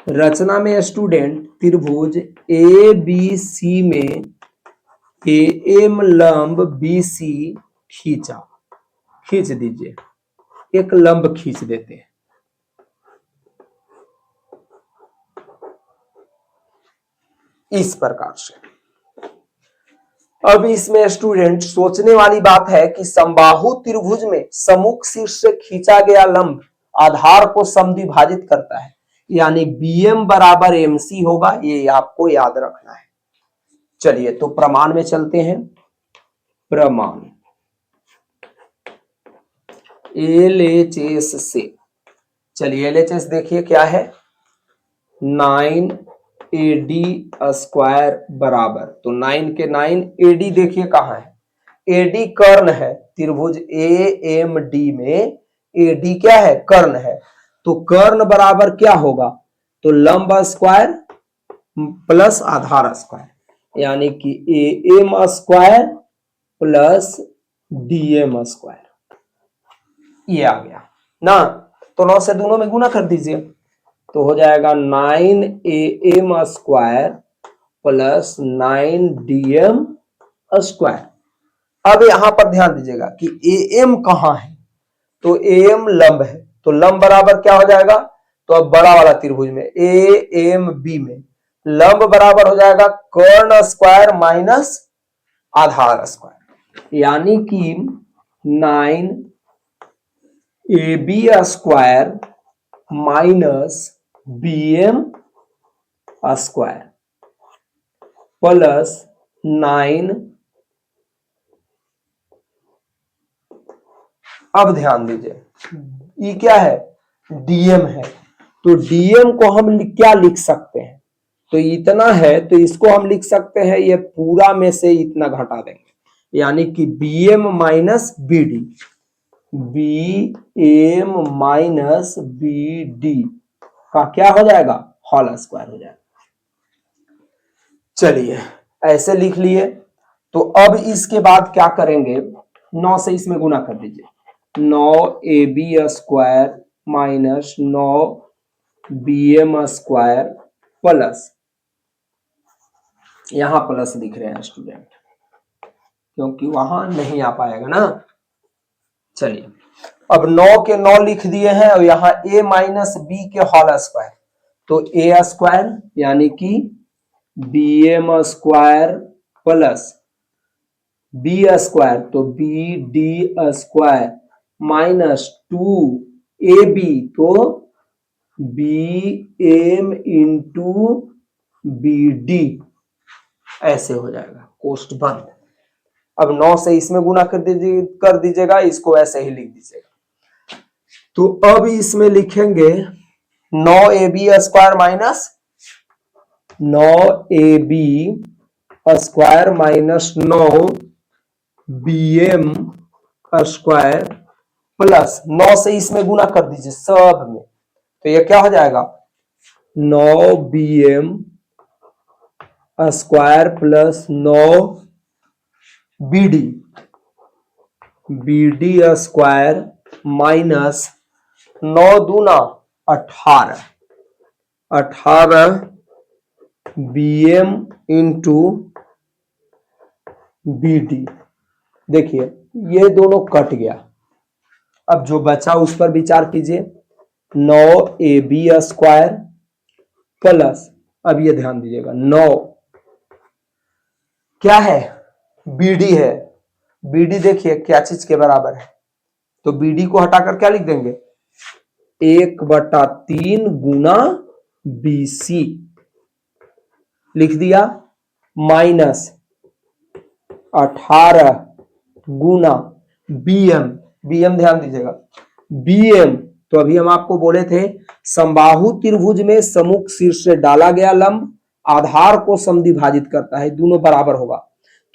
रचना में स्टूडेंट त्रिभुज ABC में AM लंब BC खींच दीजिए, एक लंब खींच देते हैं। इस प्रकार से अब इसमें स्टूडेंट सोचने वाली बात है कि समबाहु त्रिभुज में सम्मुख शीर्ष से खींचा गया लंब आधार को समद्विभाजित करता है, यानी BM बराबर MC होगा, ये आपको याद रखना है। चलिए तो प्रमाण में चलते हैं। प्रमाण LHS से, चलिए LHS देखिए क्या है, 9AD स्क्वायर बराबर, तो 9 के 9, AD देखिए कहां है, AD कर्ण है। त्रिभुज AMD में AD क्या है, कर्ण है। तो कर्ण बराबर क्या होगा, तो लंब स्क्वायर प्लस आधार स्क्वायर, यानी कि AM square plus DM square, ये आ गया ना। तो 9 से दोनों में गुना कर दीजिए, तो हो जाएगा 9AM square plus 9DM square. अब यहां पर ध्यान दीजिएगा कि AM कहां है, तो AM लंब है, तो लंब बराबर क्या हो जाएगा, तो अब बड़ा वाला त्रिभुज में AMB में लंब बराबर हो जाएगा कर्ण स्क्वायर माइनस आधार स्क्वायर, यानी कि 9AB square minus BM square plus 9, अब ध्यान दीजिए ये क्या है, DM है। तो DM को हम क्या लिख सकते हैं, तो इतना है तो इसको हम लिख सकते हैं, ये पूरा में से इतना घटा देंगे, यानी कि BM minus BD, BM minus BD का क्या हो जाएगा, होल स्क्वायर हो जाएगा। चलिए ऐसे लिख लिए। तो अब इसके बाद क्या करेंगे, 9 से इसमें गुना कर दीजिए, 9AB square minus 9BM square plus, यहां प्लस लिख रहे हैं स्टूडेंट, क्योंकि वहां नहीं आ पाएगा ना। चलिए अब 9 के 9 लिख दिए हैं और यहाँ a माइनस बी के होल स्क्वायर, तो ए स्क्वायर यानी कि B M square plus B square तो B D square minus 2ab तो B M into B D, ऐसे हो जाएगा कोष्ठ बंद। अब 9 से इसमें गुना कर दीजिएगा, इसको ऐसे ही लिख दीजिएगा। तो अब इसमें लिखेंगे 9ab square minus 9ab square minus 9bm square plus 9 से इसमें गुना कर दीजिए सब में, तो ये क्या हो जाएगा 9bm square plus 9bd square minus 9 दूना 18 bm इंटू bd। देखिए ये दोनों कट गया, अब जो बचा उस पर विचार कीजिए। 9ab स्क्वायर प्लस, अब ये ध्यान दीजिएगा 9 क्या है bd है, bd देखिए क्या चीज के बराबर है, तो bd को हटाकर क्या लिख देंगे 1/3 गुना bc लिख दिया, माइनस 18 गुना bm, bm ध्यान दीजिएगा bm, तो अभी हम आपको बोले थे समबाहु त्रिभुज में सम्मुख शीर्ष से डाला गया लंब आधार को समद्विभाजित करता है, दोनों बराबर होगा,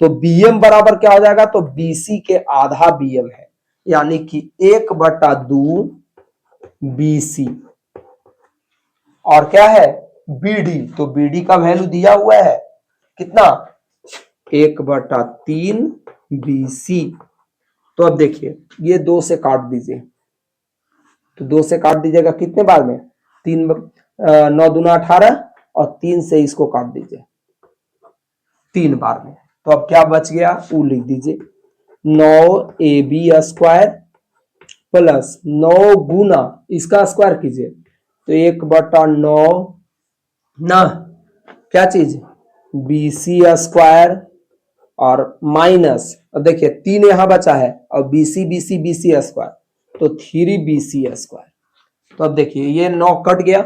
तो bm बराबर क्या हो जाएगा, तो bc के आधा bm है, यानी कि 1/2 bc, और क्या है bd, तो bd का वैल्यू दिया हुआ है कितना 1/3 bc। तो अब देखिए ये 2 से काट दीजिए, तो 2 से काट दीजिएगा कितने बार में 3, 9 दूना 18 और 3 से इसको काट दीजिए 3 बार में, तो अब क्या बच गया वो लिख दीजिए 9ab स्क्वायर प्लस 9 गुना इसका स्क्वायर कीजिए तो 1/9 ना क्या चीज bc स्क्वायर और माइनस, अब देखिए 3 यहां बचा है और bc स्क्वायर तो 3bc स्क्वायर, तो अब देखिए ये 9 कट गया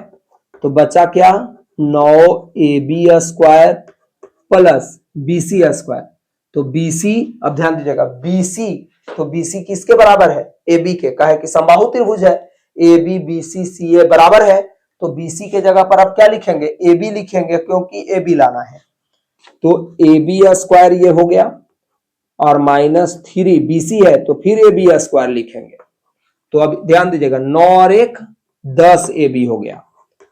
तो बचा क्या 9ab square plus bc square, तो bc, अब ध्यान दीजिएगा bc, तो bc किसके बराबर है ab के, कहे कि समबाहु त्रिभुज है ab bc ca बराबर है, तो bc के जगह पर आप क्या लिखेंगे ab लिखेंगे क्योंकि ab लाना है, तो ab स्क्वायर ये हो गया और माइनस 3 bc है तो फिर ab स्क्वायर लिखेंगे, तो अब ध्यान दीजिएगा 9 और 1 10 ab हो गया,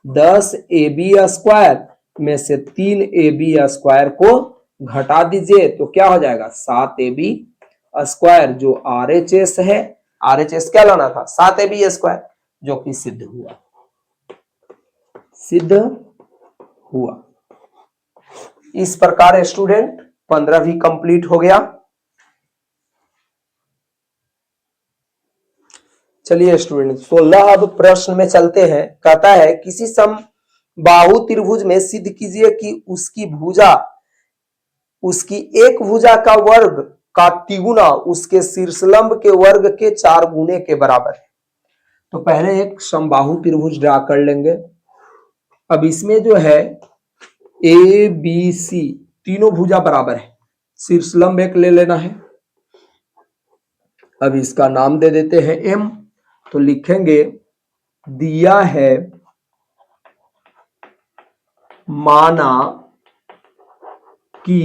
10 ab स्क्वायर में से 3 ab स्क्वायर को घटा दीजिए तो क्या हो जाएगा 7 ab स्क्वायर, जो RHS है, RHS क्या लाना था 7 ab स्क्वायर, जो कि सिद्ध हुआ। इस प्रकार स्टूडेंट 15 भी कंप्लीट हो गया। चलिए स्टूडेंट 16 अब प्रश्न में चलते हैं, कहता है किसी समबाहु त्रिभुज में सिद्ध कीजिए कि उसकी एक भुजा का वर्ग का तिगुना उसके शीर्षलंब के वर्ग के 4 गुने के बराबर है। तो पहले एक समबाहु त्रिभुज ड्रा कर लेंगे। अब इसमें जो है ए बी सी तीनों भुजा बराबर है, शीर्षलंब एक ले लेना है। अब इसका नाम दे देते हैं एम, तो लिखेंगे दिया है माना कि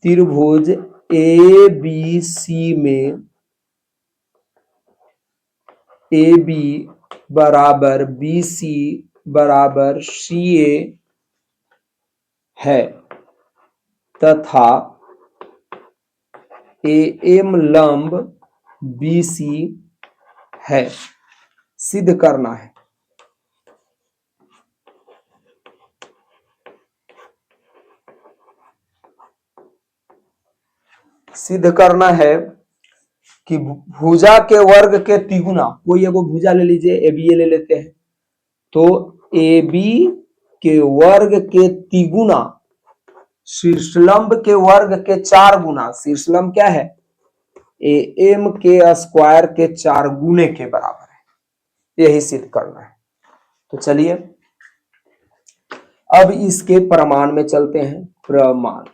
त्रिभुज ए बी सी में ए बी बराबर बी सी बराबर सी ए है तथा ए एम लंब बी सी है, सिद्ध करना है। सिद्ध करना है कि भुजा के वर्ग के तिगुना, कोई एगो भुजा ले लीजिए, ए बी ए ले लेते हैं, तो ए बी के वर्ग के तिगुना शीर्षलंब के वर्ग के 4 गुना, शीर्षलंब क्या है, ए एम के स्क्वायर के 4 गुने के बराबर है, यही सिद्ध करना है। तो चलिए अब इसके प्रमाण में चलते हैं। प्रमाण,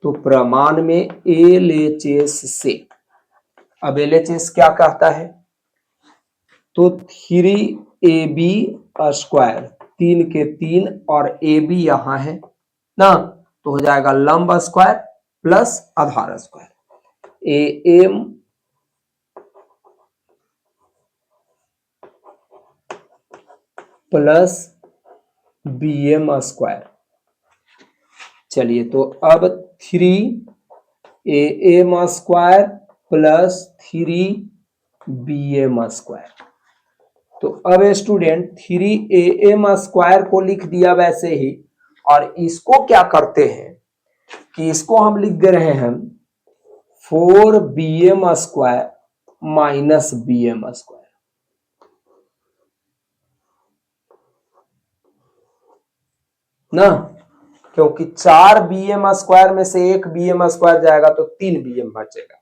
तो प्रमाण में एलएचएस से, अब एलएचएस क्या कहता है, तो 3ab स्क्वायर, 3 के 3 और ए बी यहां है ना, तो हो जाएगा लंब स्क्वायर प्लस आधार square, A M plus B M square. चलिए तो अब 3am square plus 3bm square, तो अब स्टूडेंट 3am स्क्वायर को लिख दिया वैसे ही, और इसको क्या करते हैं कि इसको हम लिख दे रहे हैं 4bm square minus bm square, ना, क्योंकि 4bm स्क्वायर में से 1bm स्क्वायर जाएगा तो 3bm बचेगा।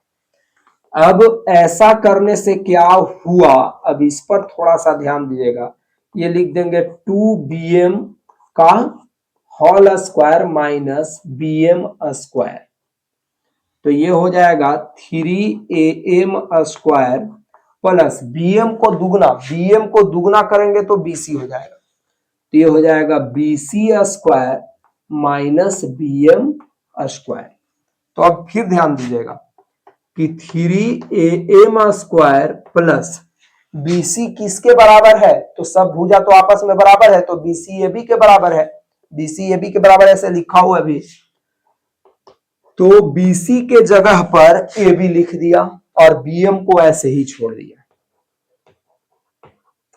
अब ऐसा करने से क्या हुआ, अब इस पर थोड़ा सा ध्यान दीजिएगा, ये लिख देंगे 2bm का whole square minus bm square, तो ये हो जाएगा 3am स्क्वायर प्लस bm को दुगना करेंगे तो bc हो जाएगा, तो ये हो जाएगा bc square minus bm square. तो अब फिर ध्यान दीजिएगा कि 3am स्क्वायर प्लस bc किसके बराबर है, तो सब भुजा तो आपस में बराबर है, तो bc ab के बराबर है, bc ab के बराबर ऐसे लिखा हुआ है अभी, तो bc के जगह पर ab लिख दिया और bm को ऐसे ही छोड़ दिया।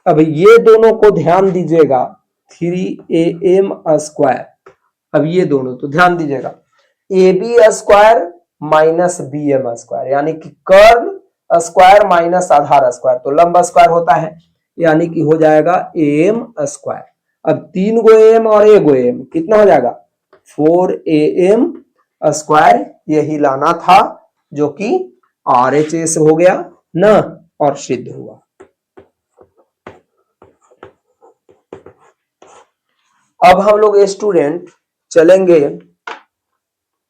अब ये दोनों को ध्यान दीजिएगा, 3am स्क्वायर, अब ये दोनों तो ध्यान दीजिएगा, ab square minus bm square, यानी कि कर्ण स्क्वायर माइनस आधार स्क्वायर, तो लंब स्क्वायर होता है, यानी कि हो जाएगा am स्क्वायर। अब 3 गो am और 1 गो am कितना हो जाएगा, 4am स्क्वायर, यही लाना था जो कि RHS हो गया ना, और सिद्ध हुआ। अब हम लोग स्टूडेंट चलेंगे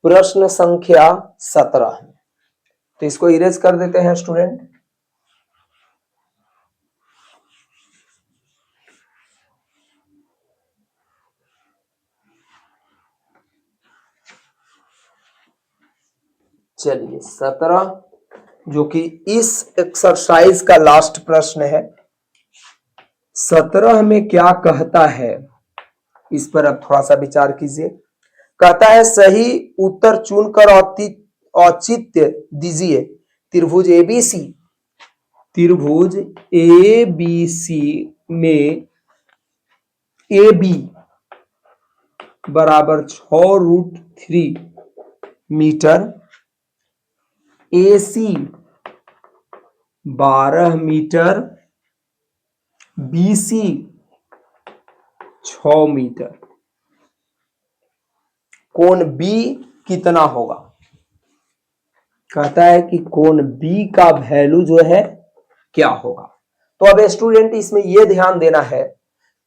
प्रश्न संख्या 17, तो इसको इरेज कर देते हैं स्टूडेंट। चलिए 17, जो कि इस एक्सरसाइज का लास्ट प्रश्न है। 17 में क्या कहता है, इस पर अब थोड़ा सा विचार कीजिए। कहता है सही उत्तर चुनकर औचित्य दीजिए। त्रिभुज एबीसी में ए बी बराबर 6√3 मीटर, ए सी 12 मीटर, बी सी 6 मीटर, कोण बी कितना होगा। कहता है कि कोण बी का वैल्यू जो है क्या होगा। तो अब स्टूडेंट इसमें यह ध्यान देना है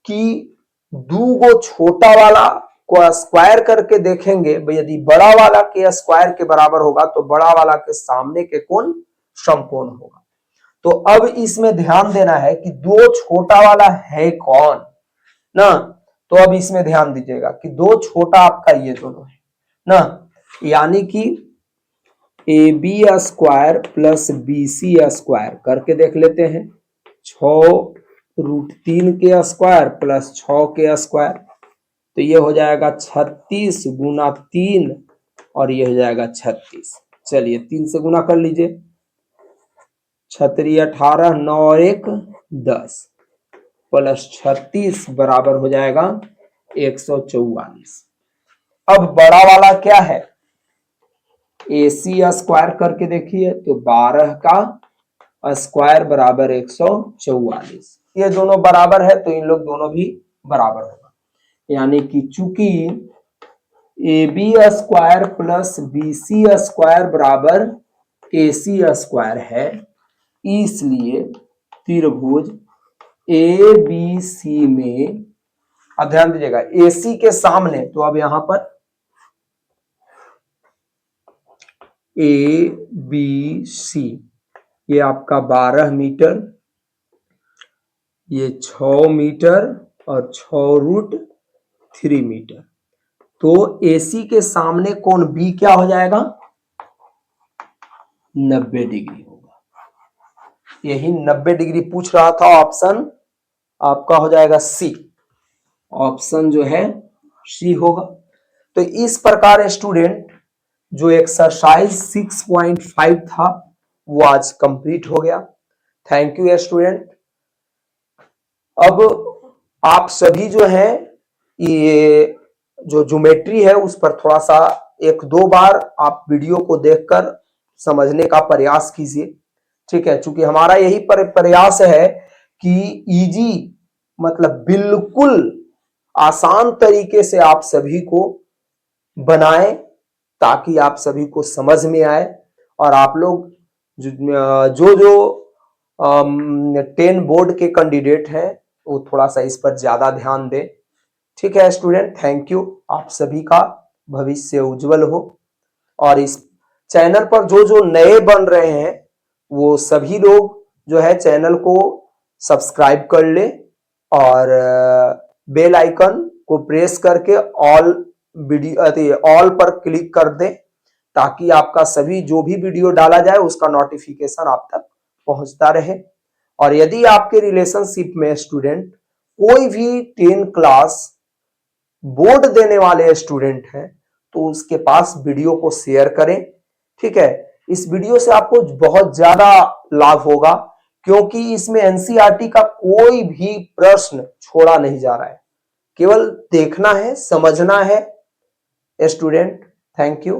कि दो गो छोटा वाला को स्क्वायर करके देखेंगे, यदि बड़ा वाला के स्क्वायर के बराबर होगा तो बड़ा वाला के सामने के कोण समकोण होगा। तो अब इसमें ध्यान देना है कि दो छोटा वाला है कौन ना, तो अब इसमें ध्यान दीजिएगा कि दो छोटा आपका ये दोनों है ना, यानी कि A B square plus B C square करके देख लेते हैं। 6√3 के स्क्वायर प्लस 6 के स्क्वायर, तो ये हो जाएगा 36 गुना 3 और ये हो जाएगा 36। चलिए 3 से गुना कर लीजिए, 36 18 9 1 10 प्लस 36 बराबर हो जाएगा 144। अब बड़ा वाला क्या है, AC स्क्वायर करके देखिए तो 12 का स्क्वायर बराबर 144। ये दोनों बराबर है तो इन लोग दोनों भी बराबर होगा, यानी कि चूंकि AB square plus BC square बराबर AC स्क्वायर है, इसलिए त्रिभुज ABC में, अब ध्यान दीजिएगा AC के सामने, तो अब यहां पर ABC ये आपका 12 मीटर, ये 6 मीटर और 6√3 मीटर। तो AC के सामने कोण B क्या हो जाएगा? 90 डिग्री होगा। यही 90 डिग्री पूछ रहा था, ऑप्शन आपका हो जाएगा C। ऑप्शन जो है C होगा। तो इस प्रकार स्टूडेंट जो एक्सरसाइज 6.5 था वो आज कंप्लीट हो गया। Thank you student. अब आप सभी जो है ये जो ज्योमेट्री है उस पर थोड़ा सा 1-2 बार आप वीडियो को देखकर समझने का प्रयास कीजिए, ठीक है। चूंकि हमारा यही प्रयास है कि इजी मतलब बिल्कुल आसान तरीके से आप सभी को बनाएं ताकि आप सभी को समझ में आए और आप लोग जो 10 बोर्ड के कैंडिडेट हैं वो थोड़ा सा इस पर ज्यादा ध्यान दें, ठीक है स्टूडेंट। Thank you. आप सभी का भविष्य उज्जवल हो। और इस चैनल पर जो नए बन रहे हैं वो सभी लोग जो है चैनल को सब्सक्राइब कर ले और बेल आइकन को प्रेस करके ऑल पर क्लिक कर दें ताकि आपका सभी जो भी वीडियो डाला जाए उसका नोटिफिकेशन आप तक पहुंचता रहे। और यदि आपके रिलेशनशिप में स्टूडेंट कोई भी 10 क्लास बोर्ड देने वाले स्टूडेंट हैं तो उसके पास वीडियो को शेयर करें, ठीक है। इस वीडियो से आपको बहुत ज्यादा लाभ होगा क्योंकि इसमें एनसीईआरटी का कोई भी प्रश्न छोड़ा नहीं जा रहा है, केवल देखना है, समझना है स्टूडेंट। Thank you.